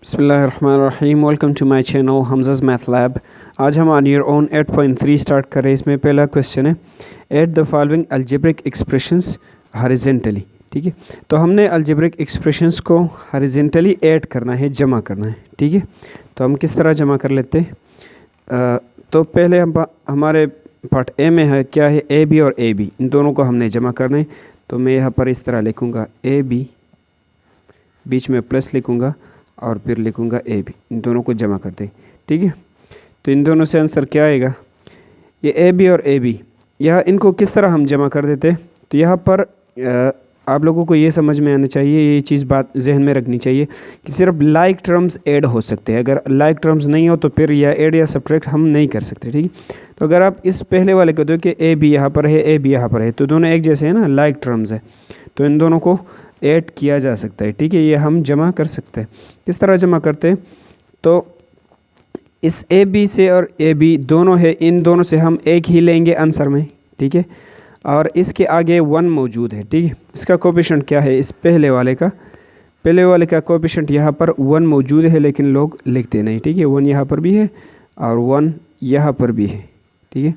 बिस्मिल्लाहिर्रहमानिर्रहीम। Welcome to my channel Hamza's math lab. आज हम ऑन योर ओन 8.3 स्टार्ट कर रहे हैं। इसमें पहला क्वेश्चन है add the following algebraic expressions horizontally. ठीक है, तो हमने अलजेब्रिक एक्सप्रेशंस को हॉरिजॉन्टली ऐड करना है, जमा करना है। ठीक है, तो हम किस तरह जमा कर लेते हैं? तो पहले हम हमारे पार्ट ए में है क्या है, ए बी और ए बी, इन दोनों को हमने जमा करना है। तो मैं यहाँ पर इस तरह लिखूँगा ए बी, बीच में प्लस लिखूँगा और फिर लिखूँगा ए बी, इन दोनों को जमा करते हैं। ठीक है, तो इन दोनों से आंसर क्या आएगा? ये ए बी और ए बी, यह इनको किस तरह हम जमा कर देते हैं? तो यहाँ पर आप लोगों को ये समझ में आना चाहिए, ये चीज़ बात जहन में रखनी चाहिए कि सिर्फ लाइक टर्म्स ऐड हो सकते हैं। अगर लाइक टर्म्स नहीं हो तो फिर या ऐड या सब्ट्रैक्ट हम नहीं कर सकते। ठीक है, तो अगर आप इस पहले वाले को दो कि ए बी यहाँ पर है, ए बी यहाँ पर है, तो दोनों एक जैसे हैं ना, लाइक टर्म्स है, तो इन दोनों को ऐड किया जा सकता है। ठीक है, ये हम जमा कर सकते हैं। किस तरह जमा करते हैं? तो इस ए बी से और ए बी दोनों है, इन दोनों से हम एक ही लेंगे आंसर में। ठीक है, और इसके आगे 1 मौजूद है। ठीक है, इसका कोएफिशिएंट क्या है? इस पहले वाले का कोएफिशिएंट यहाँ पर 1 मौजूद है, लेकिन लोग लिखते नहीं। ठीक है, 1 यहाँ पर भी है और 1 यहाँ पर भी है। ठीक है,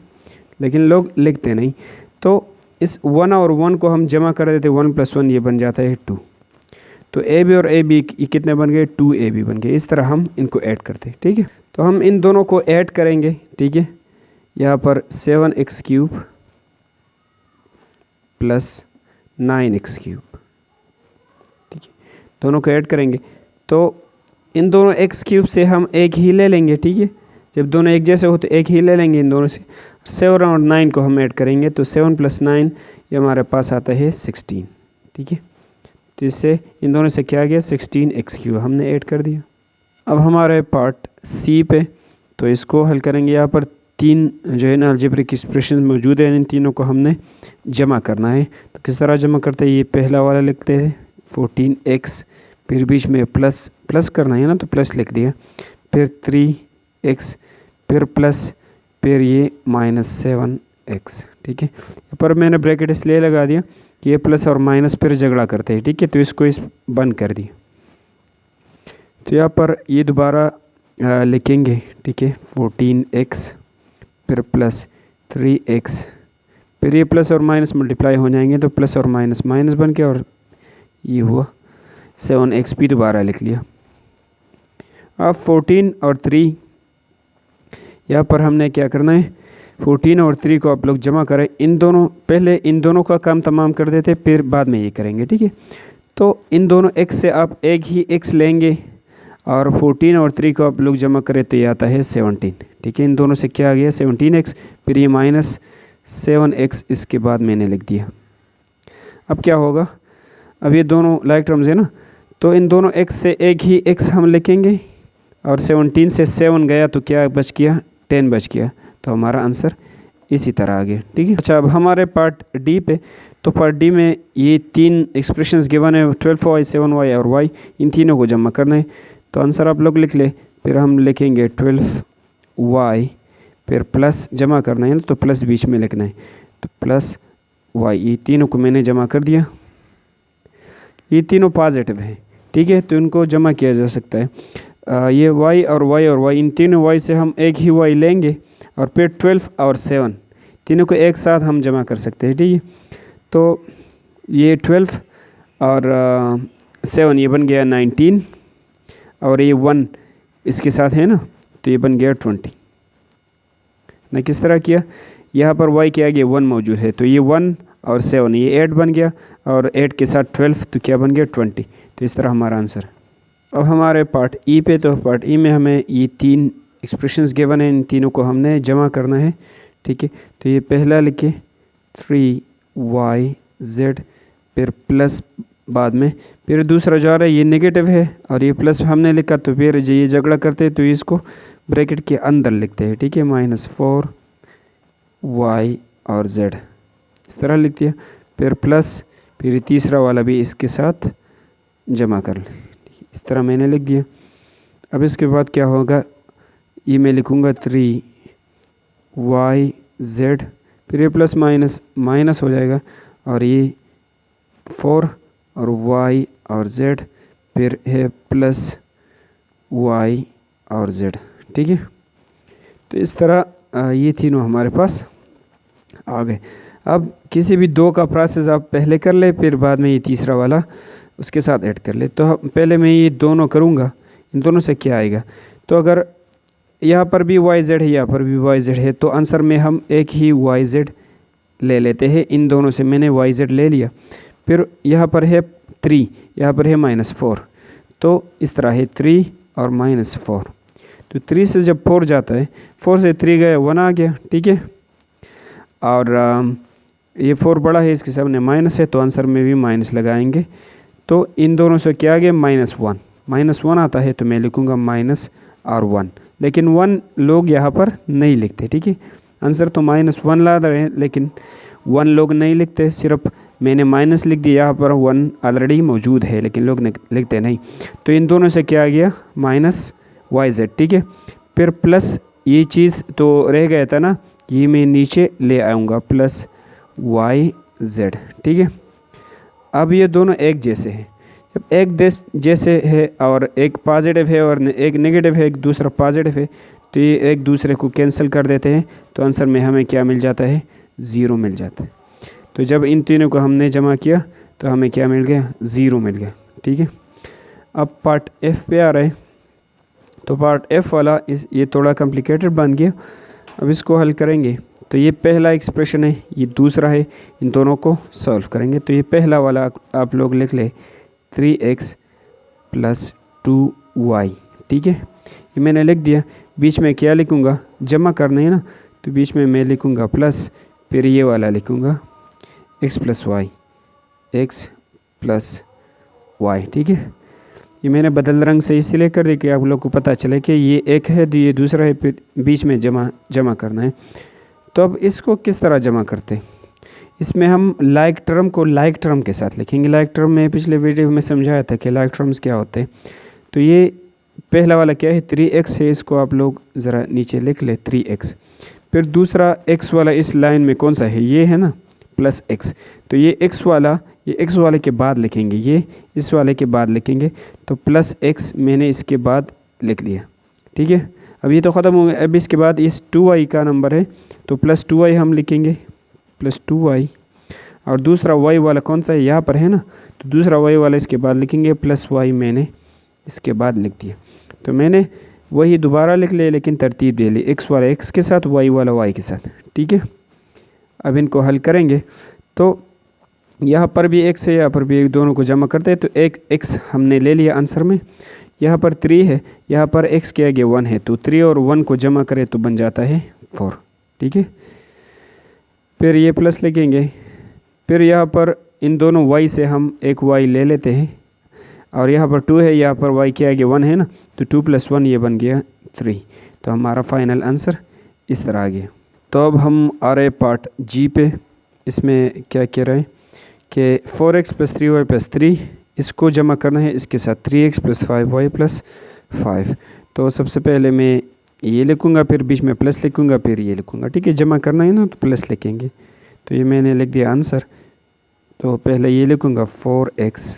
लेकिन लोग लिखते नहीं। तो इस 1 और 1 को हम जमा कर देते, 1 + 1 ये बन जाता है 2। तो ए बी और ए बी कितने बन गए? 2 ए बी बन गए। इस तरह हम इनको ऐड करते हैं। ठीक है, तो हम इन दोनों को ऐड करेंगे। ठीक है, यहाँ पर 7x³ + 9x³। ठीक है, दोनों को ऐड करेंगे तो इन दोनों x³ से हम एक ही ले लेंगे। ठीक है, जब दोनों एक जैसे हो तो एक ही ले लेंगे इन दोनों से। 7 और 9 को हम ऐड करेंगे तो 7 + 9 ये हमारे पास आता है 16। ठीक है, तो इससे इन दोनों से क्या आ गया? 16x³ हमने ऐड कर दिया। अब हमारे पार्ट सी पे, तो इसको हल करेंगे। यहाँ पर 3 जो है ना अलजेब्रिक एक्सप्रेशन मौजूद है, इन तीनों को हमने जमा करना है। तो किस तरह जमा करते हैं? ये पहला वाला लिखते हैं 14x, फिर बीच में प्लस करना है ना, तो प्लस लिख दिया, फिर 3x, फिर प्लस, फिर ये -7x। ठीक है, यहाँ पर मैंने ब्रैकेट इसलिए लगा दिया कि ये प्लस और माइनस फिर झगड़ा करते हैं। ठीक है, तो इसको बंद कर दिया। तो यहाँ पर ये दोबारा लिखेंगे। ठीक है, 14x, फिर प्लस 3x, फिर ये प्लस और माइनस मल्टीप्लाई हो जाएंगे, तो प्लस और माइनस माइनस बन के, और ये हुआ 7x भी दोबारा लिख लिया। अब 14 और 3, यहाँ पर हमने क्या करना है? 14 और 3 को आप लोग जमा करें। पहले इन दोनों का काम तमाम कर देते, फिर बाद में ये करेंगे। ठीक है, तो इन दोनों x से आप एक ही x लेंगे और 14 और 3 को आप लोग जमा करें तो ये आता है 17। ठीक है, इन दोनों से क्या आ गया? 17x, फिर ये -7x इसके बाद मैंने लिख दिया। अब क्या होगा? अब ये दोनों लाइक टर्म्स है ना, तो इन दोनों x से एक ही x हम लिखेंगे, और 17 से 7 गया तो क्या बच गया? 10 बच गया। तो हमारा आंसर इसी तरह आ गया। ठीक है, अच्छा अब हमारे पार्ट डी पे, तो पार्ट डी में ये 3 एक्सप्रेशंस गिवन है, 12y, 7y और y, इन तीनों को जमा करना है। तो आंसर आप लोग लिख ले, फिर हम लिखेंगे 12y, फिर प्लस जमा करना है ना, तो प्लस बीच में लिखना है, तो +y, ये तीनों को मैंने जमा कर दिया। ये तीनों पॉजिटिव हैं। ठीक है, तो इनको जमा किया जा सकता है। ये y और y, इन तीनों y से हम एक ही y लेंगे, और फिर 12 और 7 तीनों को एक साथ हम जमा कर सकते हैं। ठीक है, तो ये 12 और 7 ये बन गया 19, और ये 1 इसके साथ है ना, तो ये बन गया 20। ना किस तरह किया? यहाँ पर y के आगे 1 मौजूद है, तो ये 1 और 7 ये 8 बन गया, और 8 के साथ 12 तो क्या बन गया? 20। तो इस तरह हमारा आंसर। अब हमारे पार्ट ई पे, तो पार्ट ई में हमें ये 3 एक्सप्रेशंस गिवन है, इन तीनों को हमने जमा करना है। ठीक है, तो ये पहला लिखे 3yz, फिर प्लस बाद में, फिर दूसरा जो आ रहा है ये नेगेटिव है और ये प्लस हमने लिखा, तो फिर ये झगड़ा करते हैं तो इसको ब्रैकेट के अंदर लिखते हैं। ठीक है, -4y और z इस तरह लिख दिया, फिर प्लस, फिर तीसरा वाला भी इसके साथ जमा कर लें। इस तरह मैंने लिख दिया। अब इसके बाद क्या होगा? ये मैं लिखूँगा 3yz, फिर ये प्लस माइनस माइनस हो जाएगा, और ये 4 और y और z, फिर है प्लस वाई और जेड, ठीक है। तो इस तरह ये तीनों हमारे पास आ गए। अब किसी भी दो का प्रोसेस आप पहले कर ले, फिर बाद में ये तीसरा वाला उसके साथ ऐड कर ले। तो पहले मैं ये दोनों करूँगा, इन दोनों से क्या आएगा। तो अगर यहाँ पर भी वाई जेड है, यहाँ पर भी वाई जेड है, तो आंसर में हम एक ही वाई जेड ले लेते हैं। इन दोनों से मैंने वाई जेड ले लिया। फिर यहाँ पर है 3, यहाँ पर है -4, तो इस तरह है 3 और -4। तो 3 से जब 4 जाता है, 4 से 3 गया 1 आ गया, ठीक है। और ये 4 बड़ा है, इसके सामने माइनस है, तो आंसर में भी माइनस लगाएंगे। तो इन दोनों से क्या आ गया -1 आता है, तो मैं लिखूँगा माइनस और 1। लेकिन 1 लोग यहाँ पर नहीं लिखते, ठीक है। आंसर तो -1 ला रहे हैं, लेकिन 1 लोग नहीं लिखते, सिर्फ मैंने माइनस लिख दिया। यहाँ पर 1 ऑलरेडी मौजूद है, लेकिन लोग लिखते नहीं। तो इन दोनों से क्या आ गया -YZ, ठीक है। फिर प्लस ये चीज़ तो रह गया था ना, ये मैं नीचे ले आऊँगा +YZ, ठीक है। अब ये दोनों एक जैसे हैं। जब एक जैसे है और एक पॉजिटिव है और एक नेगेटिव है, एक दूसरा पॉजिटिव है, तो ये एक दूसरे को कैंसिल कर देते हैं। तो आंसर में हमें क्या मिल जाता है, 0 मिल जाता है। तो जब इन तीनों को हमने जमा किया तो हमें क्या मिल गया, 0 मिल गया, ठीक है। अब पार्ट F पे आ रहे हैं। तो पार्ट F वाला ये थोड़ा कॉम्प्लिकेटेड बन गया। अब इसको हल करेंगे। तो ये पहला एक्सप्रेशन है, ये दूसरा है, इन दोनों को सॉल्व करेंगे। तो ये पहला वाला आप लोग लिख ले 3x + 2y, ठीक है। ये मैंने लिख दिया। बीच में क्या लिखूँगा, जमा करना है ना, तो बीच में मैं लिखूँगा प्लस, फिर ये वाला लिखूँगा x + y, ठीक है। ये मैंने बदल रंग से इसलिए कर दी कि आप लोग को पता चले कि ये एक है, तो ये दूसरा है, फिर बीच में जमा करना है। तो अब इसको किस तरह जमा करते हैं, इसमें हम लाइक टर्म को लाइक टर्म के साथ लिखेंगे। लाइक टर्म में पिछले वीडियो में समझाया था कि लाइक टर्म्स क्या होते हैं। तो ये पहला वाला क्या है, 3x है, इसको आप लोग ज़रा नीचे लिख ले 3x। फिर दूसरा x वाला इस लाइन में कौन सा है, ये है ना +x। तो ये x वाले के बाद लिखेंगे, ये इस वाले के बाद लिखेंगे। तो +x मैंने इसके बाद लिख दिया, ठीक है। अब ये तो ख़त्म हो गया। अब इसके बाद इस 2y का नंबर है, तो +2y हम लिखेंगे, +2y। और दूसरा y वाला कौन सा है, यहाँ पर है ना, तो दूसरा y वाला इसके बाद लिखेंगे, +y मैंने इसके बाद लिख दिया। तो मैंने वही दोबारा लिख लिया, लेकिन तरतीब दे ली, x वाला x के साथ, y वाला y के साथ, ठीक है। अब इनको हल करेंगे। तो यहाँ पर भी x है, यहाँ पर भी दोनों को जमा करते हैं। तो एक x हमने ले लिया आंसर में। यहाँ पर 3 है, यहाँ पर x के आगे 1 है, तो 3 और 1 को जमा करें तो बन जाता है 4, ठीक है। फिर ये प्लस लिखेंगे। फिर यहाँ पर इन दोनों y से हम एक y ले लेते हैं, और यहाँ पर 2 है, यहाँ पर y के आगे 1 है ना, तो 2 + 1 ये बन गया 3। तो हमारा फाइनल आंसर इस तरह आ गया। तो अब हम आ रहे पार्ट G पे। इसमें क्या कह रहे हैं कि 4x + 3y + 3, इसको जमा करना है इसके साथ 3x + 5y + 5। तो सबसे पहले मैं ये लिखूँगा, फिर बीच में प्लस लिखूँगा, फिर ये लिखूँगा, ठीक है। जमा करना है ना, तो प्लस लिखेंगे। तो ये मैंने लिख दिया आंसर। तो पहले ये लिखूँगा 4x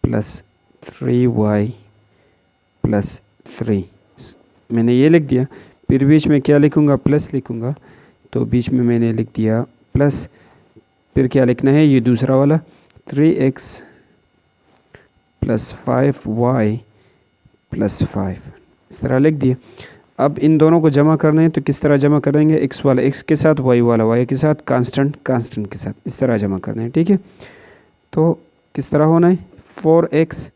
+ 3y + 3, मैंने ये लिख दिया। फिर बीच में क्या लिखूँगा, प्लस लिखूँगा, तो बीच में मैंने लिख दिया प्लस। फिर क्या लिखना है, ये दूसरा वाला 3x + 5y + 5, इस तरह लिख दिया। अब इन दोनों को जमा करना है, तो किस तरह जमा करेंगे, x वाला x के साथ, y वाला y के साथ, कांस्टेंट के साथ, इस तरह जमा करना है, ठीक है। तो किस तरह होना है, 4x।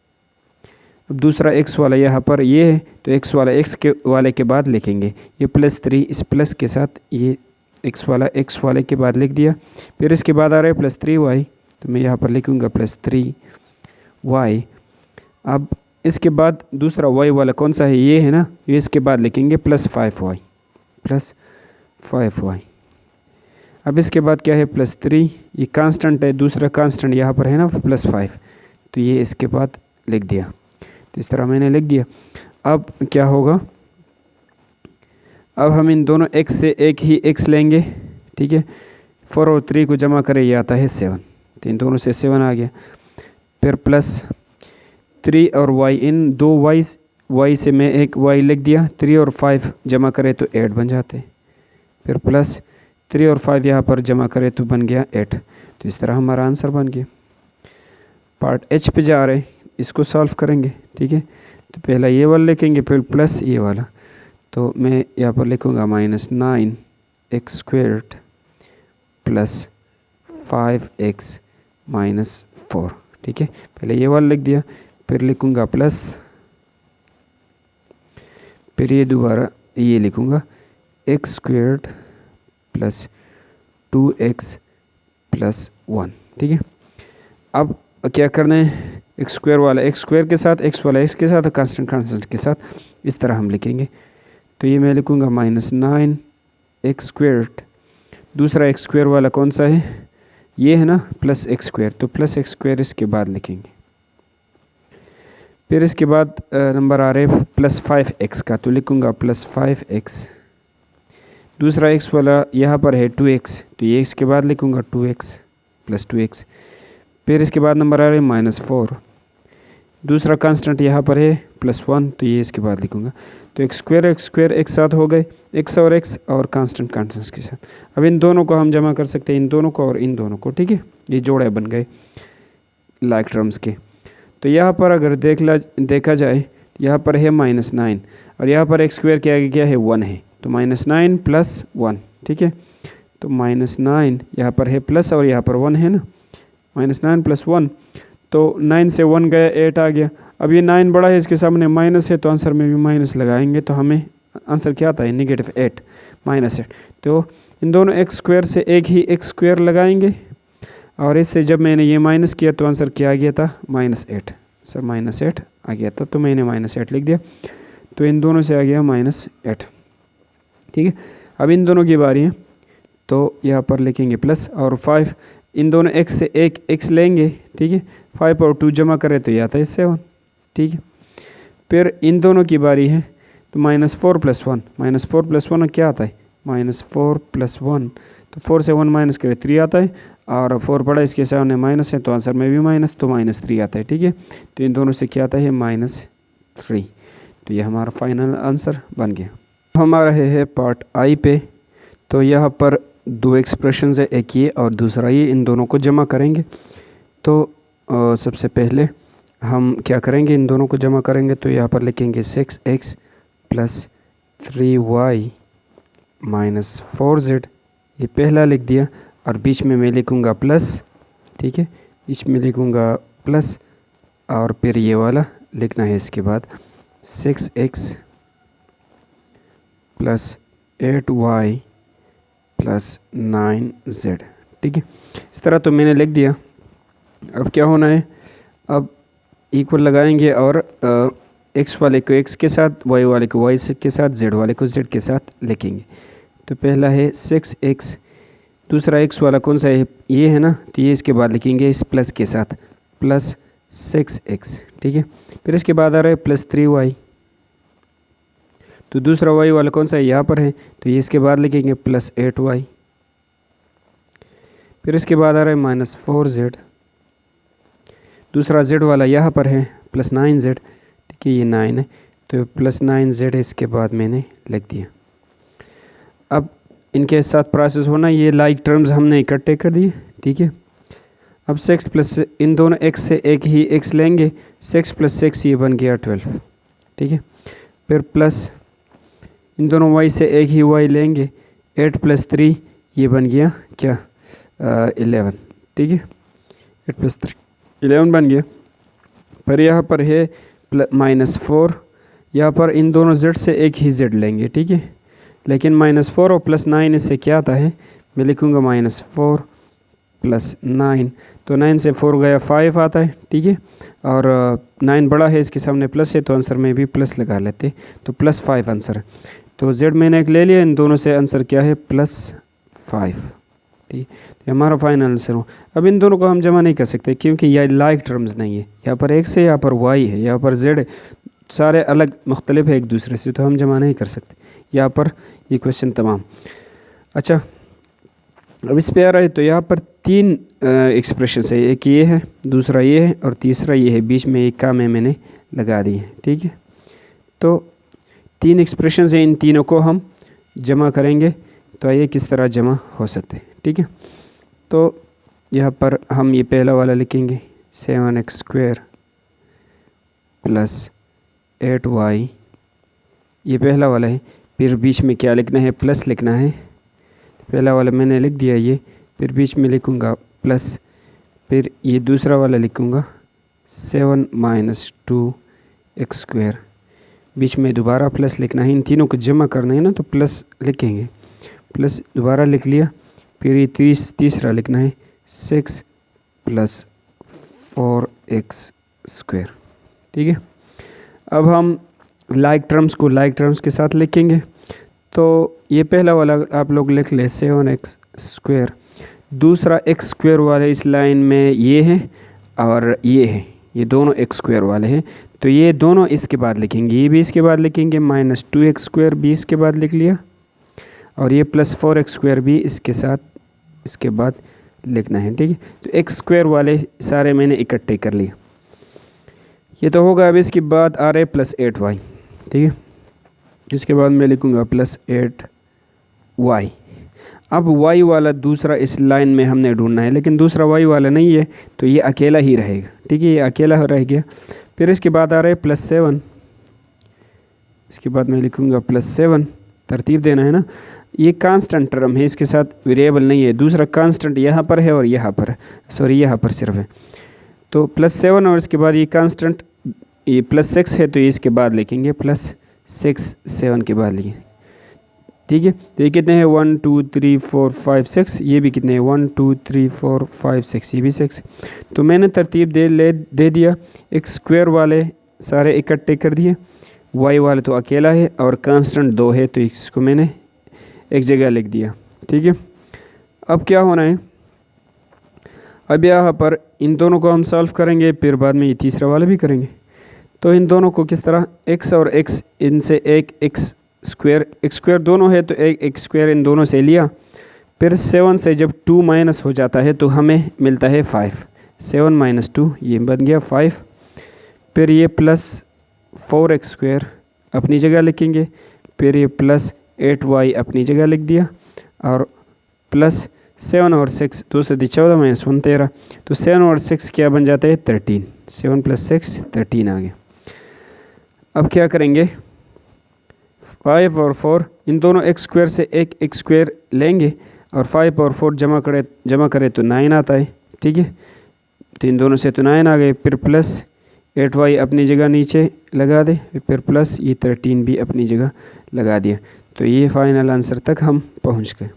अब दूसरा x वाला यहाँ पर ये है, तो x वाला x वाले के बाद लिखेंगे, ये +3 इस प्लस के साथ, ये x वाला x वाले के बाद लिख दिया। फिर इसके बाद आ रहा है +3y, तो मैं यहाँ पर लिखूँगा +3y। अब इसके बाद दूसरा y वाला कौन सा है, ये है ना, ये इसके बाद लिखेंगे +5y। अब इसके बाद क्या है, +3, ये कांस्टेंट है, दूसरा कांस्टेंट यहाँ पर है ना +5, तो ये इसके बाद लिख दिया। तो इस तरह मैंने लिख दिया। अब क्या होगा, अब हम इन दोनों x से एक ही x लेंगे, ठीक है। 4 और 3 को जमा करें, ये आता है 7, तो इन दोनों से 7 आ गया। फिर +3 और y, इन दो y y से मैं एक y लिख दिया, 3 और 5 जमा करें तो 8 बन जाते हैं, फिर प्लस 3 और 5 यहाँ पर जमा करें तो बन गया 8। तो इस तरह हमारा आंसर बन गया। पार्ट एच पे जा रहे हैं, इसको सॉल्व करेंगे, ठीक है। तो पहला ये वाला लिखेंगे, फिर प्लस ये वाला। तो मैं यहाँ पर लिखूँगा -9x² प्लस 5x - 4, ठीक है। पहले ये वाला लिख दिया, फिर लिखूँगा प्लस, फिर ये दोबारा ये लिखूँगा x² प्लस 2x प्लस 1, ठीक है। अब क्या करना है, x² वाला x² के साथ, x वाला x के साथ, कांस्टेंट के साथ, इस तरह हम लिखेंगे। तो ये मैं लिखूँगा -9x², दूसरा x² वाला कौन सा है, ये है ना, प्लस x², तो प्लस x² इसके बाद लिखेंगे। फिर इसके बाद नंबर आ रहे प्लस 5x का, तो लिखूँगा प्लस 5x। दूसरा x वाला यहाँ पर है 2x, तो ये इसके बाद लिखूँगा 2x प्लस 2x। फिर इसके बाद नंबर आ रहे -4, दूसरा कांस्टेंट यहाँ पर है +1, तो ये इसके बाद लिखूँगा। तो x² एक साथ हो गए, x और x और कांस्टेंट के साथ। अब इन दोनों को हम जमा कर सकते हैं, इन दोनों को और इन दोनों को, ठीक है। ये जोड़े बन गए लाइक टर्म्स के। तो यहाँ पर अगर देखा जाए, यहाँ पर है -9 और यहाँ पर x² के आगे क्या है, 1 है, तो -9 + 1, ठीक है। तो -9 यहाँ पर है प्लस और यहाँ पर 1 है ना, -9 + 1, तो 9 से 1 गया, 8 आ गया। अब ये 9 बड़ा है, इसके सामने माइनस है, तो आंसर में भी माइनस लगाएंगे, तो हमें आंसर क्या आता है, -8 -8। तो इन दोनों x² से एक ही x² लगाएंगे, और इससे जब मैंने ये माइनस किया तो आंसर क्या आ गया था, -8। सर -8 आ गया था, तो मैंने -8 लिख दिया। तो इन दोनों से आ गया -8, ठीक है। अब इन दोनों की बारी है, तो यहाँ पर लिखेंगे प्लस और 5, इन दोनों x से एक x लेंगे, ठीक है। 5 और 2 जमा करें तो ये आता है 7, ठीक है। फिर इन दोनों की बारी है, तो -4 + 1, -4 + 1 क्या आता है, -4 + 1, तो 4 से 1 माइनस करें 3 आता है, और 4 बड़ा इसके सामने माइनस है, तो आंसर में भी माइनस, तो -3 आता है, ठीक है। तो इन दोनों से क्या आता है, -3। तो ये हमारा फाइनल आंसर बन गया। हमारा है पार्ट आई पे। तो यहाँ पर 2 एक्सप्रेशन है, एक ये और दूसरा ये, इन दोनों को जमा करेंगे। तो सबसे पहले हम क्या करेंगे, इन दोनों को जमा करेंगे, तो यहाँ पर लिखेंगे 6x + 3y - 4z, ये पहला लिख दिया, और बीच में मैं लिखूँगा प्लस, ठीक है, बीच में लिखूँगा प्लस, और फिर ये वाला लिखना है इसके बाद 6x + 8y + 9z, ठीक है। इस तरह तो मैंने लिख दिया। अब क्या होना है, अब इक्वल लगाएंगे और x वाले को x के साथ, y वाले को y के साथ, z वाले को z के साथ लिखेंगे। तो पहला है 6x, दूसरा x वाला कौन सा है, ये है ना, तो ये इसके बाद लिखेंगे इस प्लस के साथ, प्लस 6x, ठीक है। फिर इसके बाद आ रहा है +3y, तो दूसरा y वाला कौन सा है, यहाँ पर है, तो ये इसके बाद लिखेंगे +8y। फिर इसके बाद आ रहा है -4z, दूसरा z वाला यहाँ पर है +9z, ठीक है, ये 9 है, तो +9z इसके बाद मैंने लिख दिया। अब इनके साथ प्रोसेस होना, ये लाइक टर्म्स हमने इकट्ठे कर दिए, ठीक है। अब 6 प्लस इन दोनों x से एक ही x लेंगे, 6 + 6 ये बन गया 12, ठीक है। फिर प्लस इन दोनों y से एक ही y लेंगे, 8 + 3 ये बन गया क्या, 11, ठीक है, 8 + 3 11 बन गया। पर यहाँ पर है -4, यहाँ पर इन दोनों z से एक ही z लेंगे, ठीक है। लेकिन -4 और +9 इससे क्या आता है, मैं लिखूँगा -4 + 9, तो 9 से 4 गया 5 आता है, ठीक है। और 9 बड़ा है, इसके सामने प्लस है, तो आंसर में भी प्लस लगा लेते, तो +5 आंसर है। तो z मैंने एक ले लिया, इन दोनों से आंसर क्या है, +5, ठीक है। तो हमारा फाइनल आंसर हो। अब इन दोनों को हम जमा नहीं कर सकते, क्योंकि यह लाइक टर्म्स नहीं है, यहाँ पर x है, यहाँ पर y है, यहाँ पर z है, सारे अलग मुख्तलिफ है एक दूसरे से, तो हम जमा नहीं कर सकते। यहाँ पर ये क्वेश्चन तमाम। अच्छा, अब इस पे आ रहा है, तो यहाँ पर 3 एक्सप्रेशन है, एक ये है, दूसरा ये है, और तीसरा ये है, बीच में एक का मैंने लगा दी है, ठीक है। तो 3 एक्सप्रेशन हैं, इन तीनों को हम जमा करेंगे तो ये किस तरह जमा हो सकते हैं। ठीक है, तो यहाँ पर हम ये पहला वाला लिखेंगे 7x² प्लस 8y, ये पहला वाला है। फिर बीच में क्या लिखना है, प्लस लिखना है। पहला वाला मैंने लिख दिया ये, फिर बीच में लिखूँगा प्लस, फिर ये दूसरा वाला लिखूँगा 7 - 2x², बीच में दोबारा प्लस लिखना है। इन तीनों को जमा करना है ना, तो प्लस लिखेंगे, प्लस दोबारा लिख लिया। फिर ये तीसरा लिखना है 6 + 4x²। ठीक है, अब हम लाइक टर्म्स को लाइक टर्म्स के साथ लिखेंगे। तो ये पहला वाला आप लोग लिख ले 7x², दूसरा x² वाले इस लाइन में ये है और ये है, ये दोनों x² वाले हैं, तो ये दोनों इसके बाद लिखेंगे, ये भी इसके बाद लिखेंगे, -2x² भी इसके बाद लिख लिया, और ये +4x² भी इसके साथ इसके बाद लिखना है। ठीक है, तो x² वाले सारे मैंने इकट्ठे कर लिए, ये तो होगा। अब इसके बाद आ रहे +8y। ठीक है, इसके बाद मैं लिखूँगा +8y। अब y वाला दूसरा इस लाइन में हमने ढूंढना है, लेकिन दूसरा y वाला नहीं है, तो ये अकेला ही रहेगा। ठीक है, ये अकेला रह गया। फिर इसके बाद आ रहे +7, इसके बाद मैं लिखूँगा +7, तरतीब देना है ना। ये कांस्टेंट टर्म है, इसके साथ वेरिएबल नहीं है। दूसरा कांस्टेंट यहाँ पर है और यहाँ पर, सॉरी यहाँ पर सिर्फ है। तो +7 और इसके बाद ये कांस्टेंट, ये +6 है, तो ये इसके बाद लिखेंगे +6 7 के बाद लिखेंगे। ठीक है, तो ये कितने हैं 1 2 3 4 5 6, ये भी कितने हैं 1 2 3 4 5 6, ये भी 6। तो मैंने तरतीब दे दिया, x² वाले सारे इकट्ठे कर दिए, y वाले तो अकेला है और कांस्टेंट 2 है, तो इसको मैंने एक जगह लिख दिया। ठीक है, अब क्या होना है, अब यहाँ पर इन दोनों को हम सॉल्व करेंगे, फिर बाद में ये तीसरा वाला भी करेंगे। तो इन दोनों को किस तरह, x और x, इनसे एक x² दोनों है, तो एक x² इन दोनों से लिया। फिर 7 से जब 2 माइनस हो जाता है तो हमें मिलता है 5, 7 - 2 ये बन गया 5। फिर ये +4x² अपनी जगह लिखेंगे, फिर ये +8y अपनी जगह लिख दिया, और +7 और 6, 2 से 14 - 1 13, तो 7 और 6 क्या बन जाते हैं 13, 7 + 6 13 आ गया। अब क्या करेंगे, 5 और 4 इन दोनों x² से एक x² लेंगे, और 5 और 4 जमा करें तो 9 आता है। ठीक है, तो इन दोनों से तो 9 आ गए। फिर +8y अपनी जगह नीचे लगा दे, फिर प्लस ये 13 भी अपनी जगह लगा दिया। तो ये फाइनल आंसर तक हम पहुंच गए।